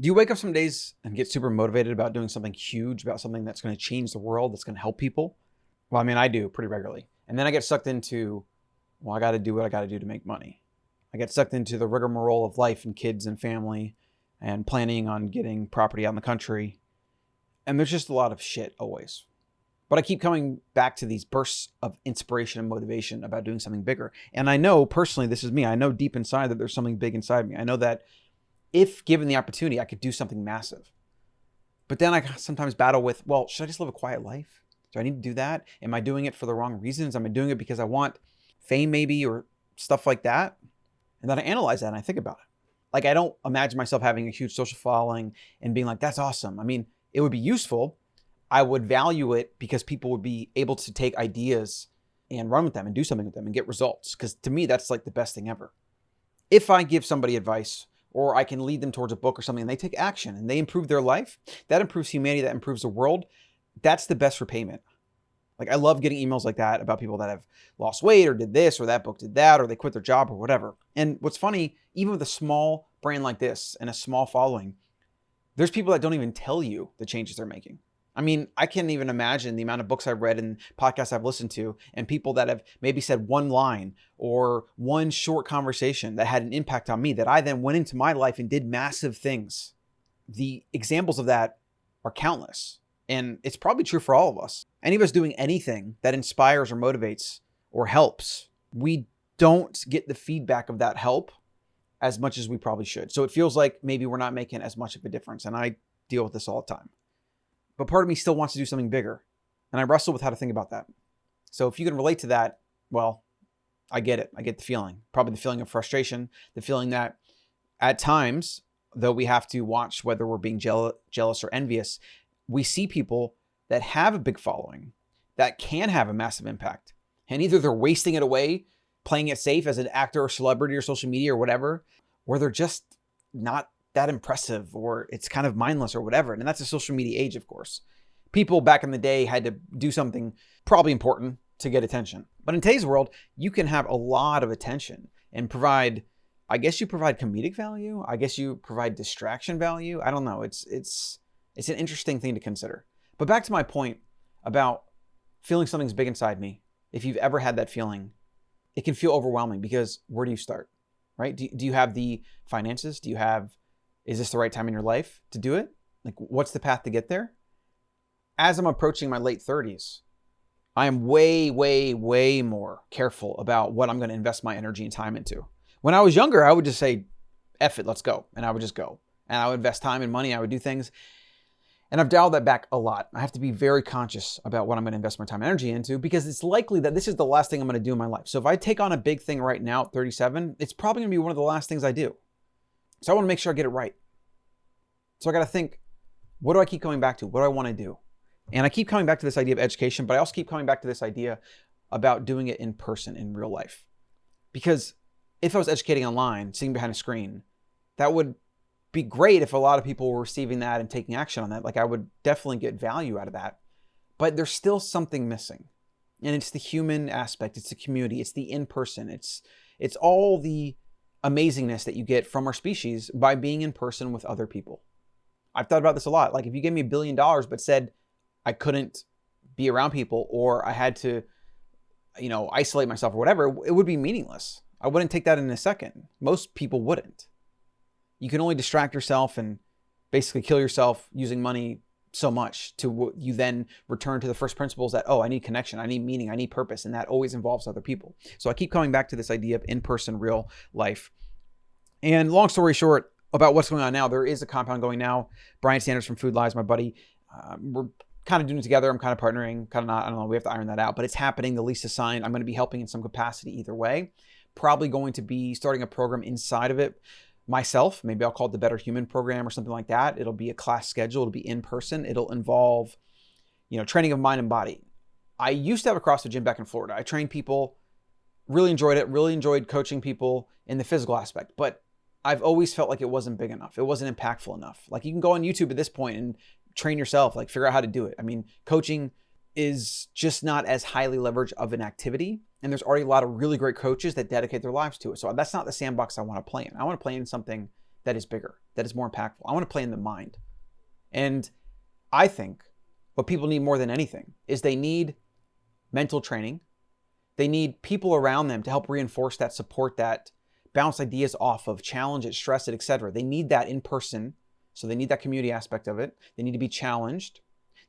Do you wake up some days and get super motivated about doing something huge, about something that's going to change the world, that's going to help people? Well, I mean, I do pretty regularly. And then I get sucked into, well, I got to do what I got to do to make money. I get sucked into the rigmarole of life and kids and family and planning on getting property out in the country. And there's just a lot of shit always. But I keep coming back to these bursts of inspiration and motivation about doing something bigger. And I know personally, this is me. I know deep inside that there's something big inside me. I know that if given the opportunity, I could do something massive. But then I sometimes battle with, well, should I just live a quiet life? Do I need to do that? Am I doing it for the wrong reasons? Am I doing it because I want fame maybe or stuff like that? And then I analyze that and I think about it. Like, I don't imagine myself having a huge social following and being like, that's awesome. I mean, it would be useful. I would value it because people would be able to take ideas and run with them and do something with them and get results. Because to me, that's like the best thing ever. If I give somebody advice or I can lead them towards a book or something and they take action and they improve their life, that improves humanity, that improves the world. That's the best repayment. Like, I love getting emails like that about people that have lost weight or did this or that book did that or they quit their job or whatever. And what's funny, even with a small brand like this and a small following, there's people that don't even tell you the changes they're making. I mean, I can't even imagine the amount of books I've read and podcasts I've listened to and people that have maybe said one line or one short conversation that had an impact on me that I then went into my life and did massive things. The examples of that are countless. And it's probably true for all of us. Any of us doing anything that inspires or motivates or helps, we don't get the feedback of that help as much as we probably should. So it feels like maybe we're not making as much of a difference. And I deal with this all the time. But part of me still wants to do something bigger. And I wrestle with how to think about that. So if you can relate to that, well, I get it. I get the feeling. Probably the feeling of frustration, the feeling that at times, though we have to watch whether we're being jealous or envious, we see people that have a big following that can have a massive impact. And either they're wasting it away, playing it safe as an actor or celebrity or social media or whatever, or they're just not that impressive or it's kind of mindless or whatever. And that's a social media age, of course. People back in the day had to do something probably important to get attention. But in today's world, you can have a lot of attention and provide, I guess you provide comedic value. I guess you provide distraction value. I don't know. It's an interesting thing to consider. But back to my point about feeling something's big inside me. If you've ever had that feeling, it can feel overwhelming because where do you start, right? Do you have the finances? Is this the right time in your life to do it? Like, what's the path to get there? As I'm approaching my late 30s, I am way, way, way more careful about what I'm going to invest my energy and time into. When I was younger, I would just say, F it, let's go. And I would just go. And I would invest time and money. I would do things. And I've dialed that back a lot. I have to be very conscious about what I'm going to invest my time and energy into because it's likely that this is the last thing I'm going to do in my life. So if I take on a big thing right now at 37, it's probably going to be one of the last things I do. So I want to make sure I get it right. So I got to think, what do I keep coming back to? What do I want to do? And I keep coming back to this idea of education, but I also keep coming back to this idea about doing it in person, in real life. Because if I was educating online, sitting behind a screen, that would be great if a lot of people were receiving that and taking action on that. Like, I would definitely get value out of that. But there's still something missing. And it's the human aspect. It's the community. It's the in-person. It's all the amazingness that you get from our species by being in person with other people. I've thought about this a lot. Like, if you gave me $1 billion but said I couldn't be around people or I had to, isolate myself or whatever, it would be meaningless. I wouldn't take that in a second. Most people wouldn't. You can only distract yourself and basically kill yourself using money so much to you then return to the first principles that, I need connection, I need meaning, I need purpose. And that always involves other people. So I keep coming back to this idea of in-person, real life. And long story short about what's going on now, there is a compound going now. Brian Sanders from Food Lies, my buddy, we're kind of doing it together. I'm kind of partnering, kind of not, I don't know. We have to iron that out, but it's happening. The lease is signed. I'm going to be helping in some capacity either way. Probably going to be starting a program inside of it myself. Maybe I'll call it the Better Human Program or something like that. It'll be a class schedule. It'll be in person. It'll involve, training of mind and body. I used to have a CrossFit gym back in Florida. I trained people, really enjoyed it, really enjoyed coaching people in the physical aspect, but I've always felt like it wasn't big enough. It wasn't impactful enough. Like, you can go on YouTube at this point and train yourself, like figure out how to do it. I mean, coaching is just not as highly leveraged of an activity. And there's already a lot of really great coaches that dedicate their lives to it. So that's not the sandbox I want to play in. I want to play in something that is bigger, that is more impactful. I want to play in the mind. And I think what people need more than anything is they need mental training. They need people around them to help reinforce that, support that, bounce ideas off of, challenge it, stress it, etc. They need that in person. So they need that community aspect of it. They need to be challenged.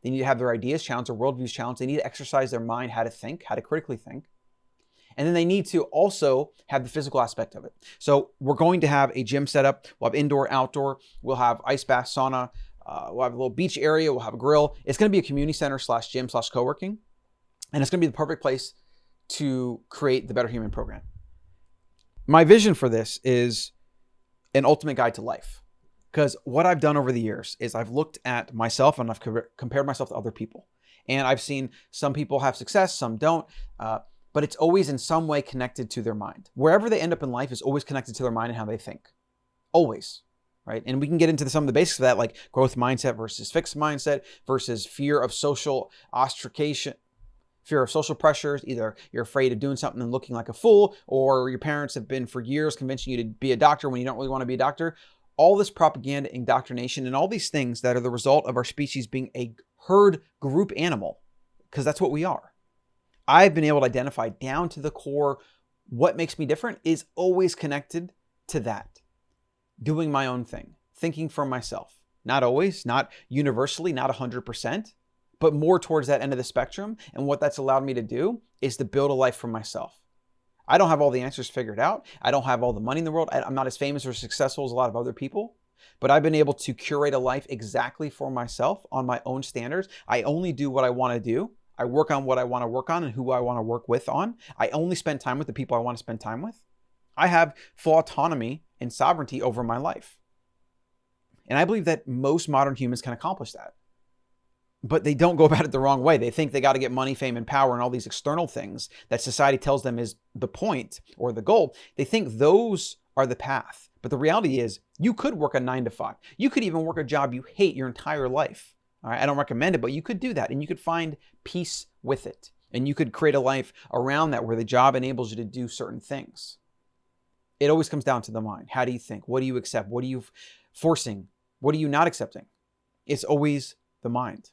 They need to have their ideas challenged, their worldviews challenged. They need to exercise their mind, how to think, how to critically think. And then they need to also have the physical aspect of it. So we're going to have a gym set up. We'll have indoor, outdoor. We'll have ice bath, sauna. We'll have a little beach area. We'll have a grill. It's going to be a community center / gym / co-working. And it's going to be the perfect place to create the Better Human program. My vision for this is an ultimate guide to life. Because what I've done over the years is I've looked at myself and I've compared myself to other people. And I've seen some people have success, some don't. But it's always in some way connected to their mind. Wherever they end up in life is always connected to their mind and how they think. Always. Right? And we can get into some of the basics of that, like growth mindset versus fixed mindset versus fear of social ostracation, fear of social pressures. Either you're afraid of doing something and looking like a fool, or your parents have been for years convincing you to be a doctor when you don't really want to be a doctor. All this propaganda, indoctrination, and all these things that are the result of our species being a herd group animal, because that's what we are. I've been able to identify down to the core what makes me different is always connected to that. Doing my own thing, thinking for myself. Not always, not universally, not 100%, but more towards that end of the spectrum. And what that's allowed me to do is to build a life for myself. I don't have all the answers figured out. I don't have all the money in the world. I'm not as famous or successful as a lot of other people, but I've been able to curate a life exactly for myself on my own standards. I only do what I want to do. I work on what I want to work on and who I want to work with on. I only spend time with the people I want to spend time with. I have full autonomy and sovereignty over my life. And I believe that most modern humans can accomplish that. But they don't go about it the wrong way. They think they got to get money, fame, and power and all these external things that society tells them is the point or the goal. They think those are the path. But the reality is you could work a 9 to 5. You could even work a job you hate your entire life. All right? I don't recommend it, but you could do that and you could find peace with it. And you could create a life around that where the job enables you to do certain things. It always comes down to the mind. How do you think? What do you accept? What are you forcing? What are you not accepting? It's always the mind.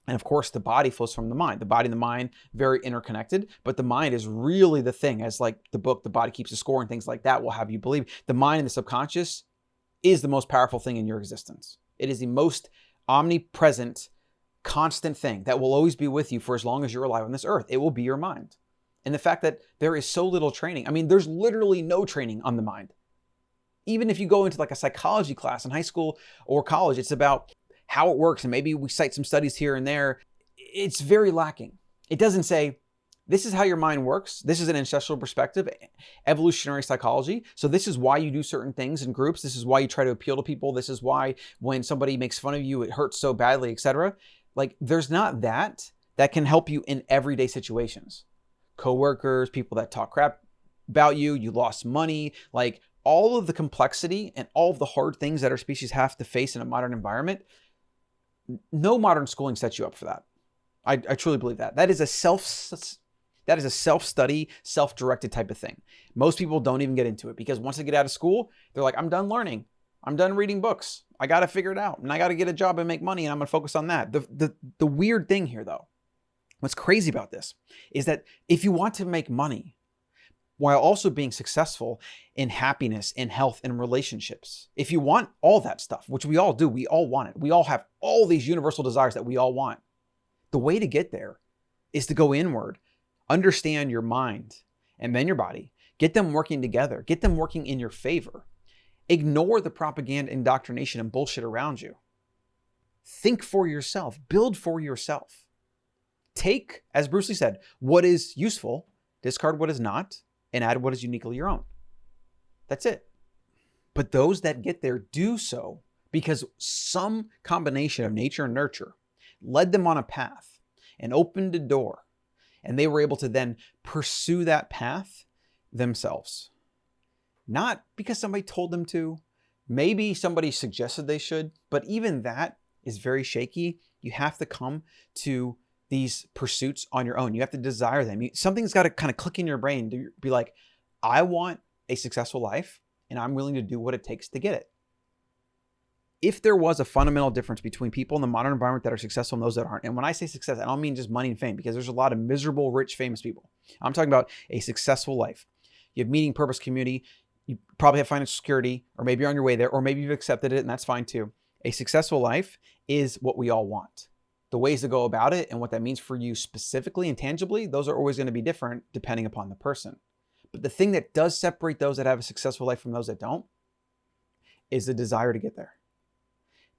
And of course, the body flows from the mind. The body and the mind, very interconnected, but the mind is really the thing, as like the book, The Body Keeps a Score and things like that will have you believe. The mind and the subconscious is the most powerful thing in your existence. It is the most omnipresent, constant thing that will always be with you for as long as you're alive on this earth. It will be your mind. And the fact that there is so little training, I mean, there's literally no training on the mind. Even if you go into like a psychology class in high school or college, it's about how it works. And maybe we cite some studies here and there. It's very lacking. It doesn't say, this is how your mind works. This is an ancestral perspective, evolutionary psychology. So this is why you do certain things in groups. This is why you try to appeal to people. This is why when somebody makes fun of you, it hurts so badly, etc. Like there's not that can help you in everyday situations. Coworkers, people that talk crap about you, you lost money, like all of the complexity and all of the hard things that our species have to face in a modern environment. No modern schooling sets you up for that. I truly believe that. That is a self-study, self-directed type of thing. Most people don't even get into it because once they get out of school, they're like, I'm done learning. I'm done reading books. I got to figure it out and I got to get a job and make money and I'm going to focus on that. The weird thing here though, what's crazy about this is that if you want to make money while also being successful in happiness, in health, in relationships, if you want all that stuff, which we all do, we all want it. We all have all these universal desires that we all want. The way to get there is to go inward, understand your mind and then your body, get them working together, get them working in your favor. Ignore the propaganda, indoctrination, and bullshit around you. Think for yourself, build for yourself. Take, as Bruce Lee said, what is useful, discard what is not, and add what is uniquely your own. That's it. But those that get there do so because some combination of nature and nurture led them on a path and opened a door. And they were able to then pursue that path themselves. Not because somebody told them to. Maybe somebody suggested they should, but even that is very shaky. You have to come to these pursuits on your own. You have to desire them. Something's got to kind of click in your brain to be like, I want a successful life and I'm willing to do what it takes to get it. if there was a fundamental difference between people in the modern environment that are successful and those that aren't, and when I say success, I don't mean just money and fame, because there's a lot of miserable, rich, famous people. I'm talking about a successful life. You have meaning, purpose, community. You probably have financial security, or maybe you're on your way there, or maybe you've accepted it, and that's fine too. A successful life is what we all want. The ways to go about it and what that means for you specifically and tangibly, those are always going to be different depending upon the person. But the thing that does separate those that have a successful life from those that don't is the desire to get there.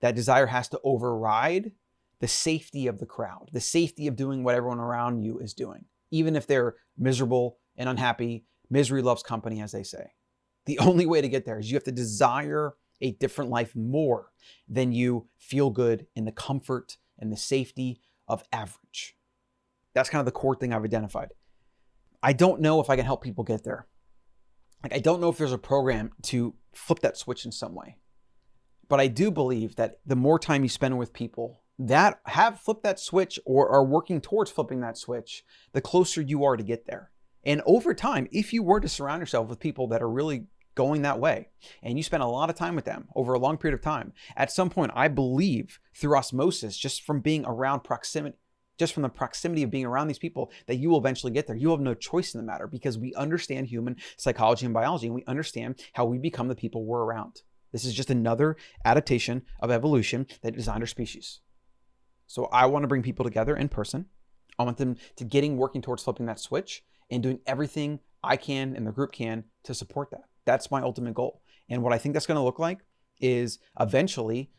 That desire has to override the safety of the crowd, the safety of doing what everyone around you is doing, even if they're miserable and unhappy. Misery loves company, as they say. The only way to get there is you have to desire a different life more than you feel good in the comfort and the safety of average. That's kind of the core thing I've identified. I don't know if I can help people get there. I don't know if there's a program to flip that switch in some way. But I do believe that the more time you spend with people that have flipped that switch or are working towards flipping that switch, the closer you are to get there. And over time, if you were to surround yourself with people that are really going that way, and you spend a lot of time with them over a long period of time, at some point, I believe through osmosis, just from being around proximity, just from the proximity of being around these people, that you will eventually get there. You have no choice in the matter because we understand human psychology and biology, and we understand how we become the people we're around. This is just another adaptation of evolution that designed our species. So I want to bring people together in person. I want them to working towards flipping that switch and doing everything I can and the group can to support that. That's my ultimate goal. And what I think that's going to look like is eventually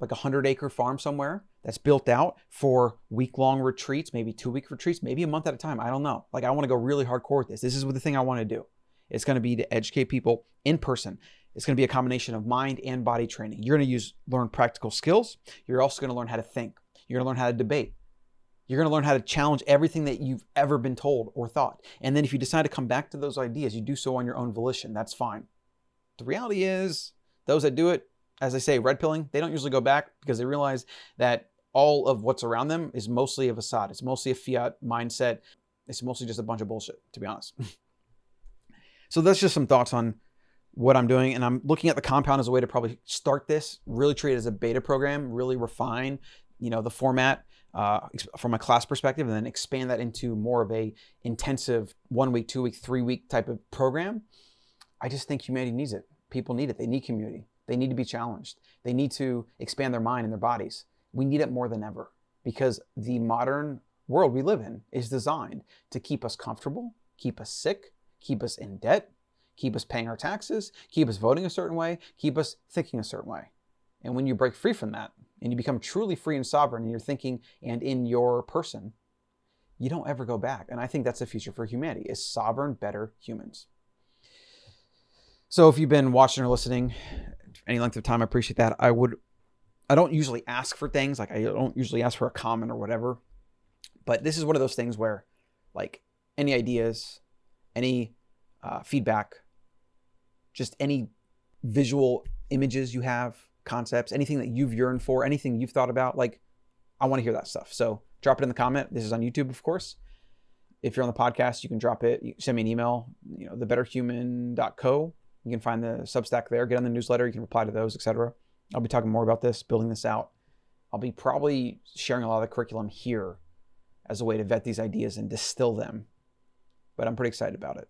like 100-acre farm somewhere that's built out for week-long retreats, maybe 2-week retreats, maybe a month at a time. I don't know. I want to go really hardcore with this. This is the thing I want to do. It's going to be to educate people in person. It's going to be a combination of mind and body training. You're going to learn practical skills. You're also going to learn how to think. You're going to learn how to debate. You're going to learn how to challenge everything that you've ever been told or thought. And then if you decide to come back to those ideas, you do so on your own volition. That's fine. The reality is, those that do it, as I say, red pilling, they don't usually go back because they realize that all of what's around them is mostly a facade. It's mostly a fiat mindset. It's mostly just a bunch of bullshit, to be honest. So that's just some thoughts on what I'm doing. And I'm looking at the compound as a way to probably start this, really treat it as a beta program, really refine, the format from a class perspective, and then expand that into more of a intensive 1-week, 2-week, 3-week type of program. I just think humanity needs it. People need it. They need community. They need to be challenged. They need to expand their mind and their bodies. We need it more than ever because the modern world we live in is designed to keep us comfortable, keep us sick, keep us in debt, keep us paying our taxes, keep us voting a certain way, keep us thinking a certain way. And when you break free from that and you become truly free and sovereign in your thinking and in your person, you don't ever go back. And I think that's the future for humanity, is sovereign, better humans. So if you've been watching or listening any length of time, I appreciate that. I don't usually ask for things. I don't usually ask for a comment or whatever. But this is one of those things where any ideas, any feedback, just any visual images you have, concepts, anything that you've yearned for, anything you've thought about, I want to hear that stuff. So drop it in the comment. This is on YouTube, of course. If you're on the podcast, you can drop it. You send me an email, thebetterhuman.co. You can find the Substack there. Get on the newsletter. You can reply to those, etc. I'll be talking more about this, building this out. I'll be probably sharing a lot of the curriculum here as a way to vet these ideas and distill them. But I'm pretty excited about it.